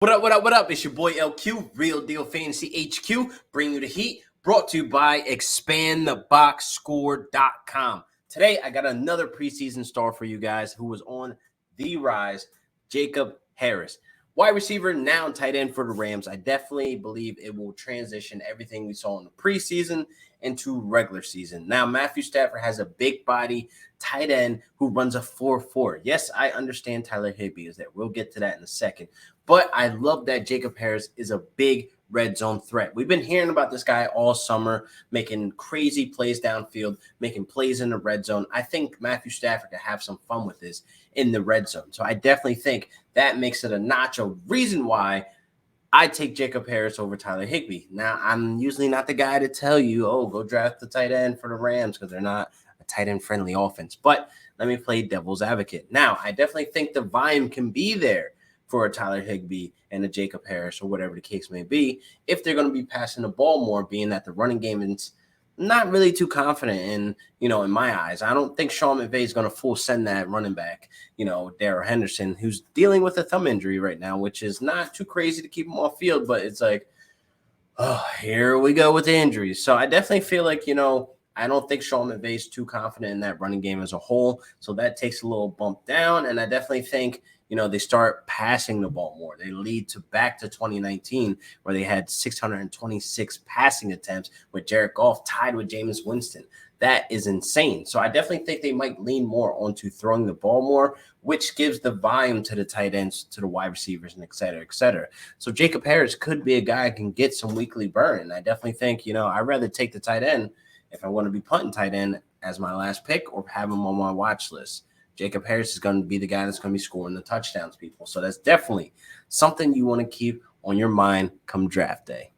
What up, what up, what up? It's your boy LQ, Real Deal Fantasy HQ, bringing you the heat, brought to you by expandtheboxscore.com. Today, I got another preseason star for you guys who was on the rise, Jacob Harris. Wide receiver, now tight end for the Rams. I definitely believe it will transition everything we saw in the preseason into regular season. Now, Matthew Stafford has a big body tight end who runs a 4.4. Yes, I understand Tyler Higbee is there. We'll get to that in a second. But I love that Jacob Harris is a big red zone threat. We've been hearing about this guy all summer, making crazy plays downfield, making plays in the red zone. I think Matthew Stafford could have some fun with this in the red zone. So I definitely think that makes it a notch, a reason why I take Jacob Harris over Tyler Higbee. Now, I'm usually not the guy to tell you, oh, go draft the tight end for the Rams because they're not a tight end friendly offense. But let me play devil's advocate. Now, I definitely think the volume can be there for a Tyler Higbee and a Jacob Harris or whatever the case may be if they're going to be passing the ball more, being that the running game is not really too confident in my eyes. I don't think Sean McVay is going to full send that running back, Darrell Henderson, who's dealing with a thumb injury right now, which is not too crazy to keep him off field, but it's like, oh, here we go with the injuries. So I definitely feel like, I don't think Sean McVay is too confident in that running game as a whole. So that takes a little bump down. And I definitely think, they start passing the ball more. They lead back to 2019, where they had 626 passing attempts with Jared Goff tied with Jameis Winston. That is insane. So I definitely think they might lean more onto throwing the ball more, which gives the volume to the tight ends, to the wide receivers, and et cetera, et cetera. So Jacob Harris could be a guy who can get some weekly burn. And I definitely think, I'd rather take the tight end if I want to be punting tight end as my last pick or have him on my watch list. Jacob Harris is going to be the guy that's going to be scoring the touchdowns, people. So that's definitely something you want to keep on your mind come draft day.